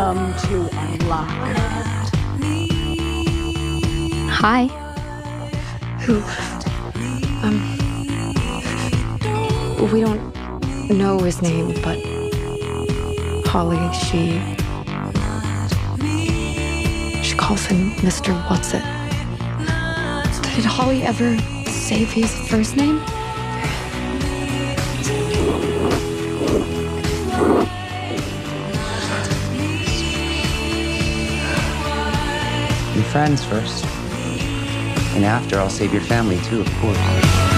freedom to unlock it. Hi. Who? We don't know his name, but Holly, she calls him Mr. What's-It. Did Holly ever say his first name? Be friends first. And after, I'll save your family too, of course.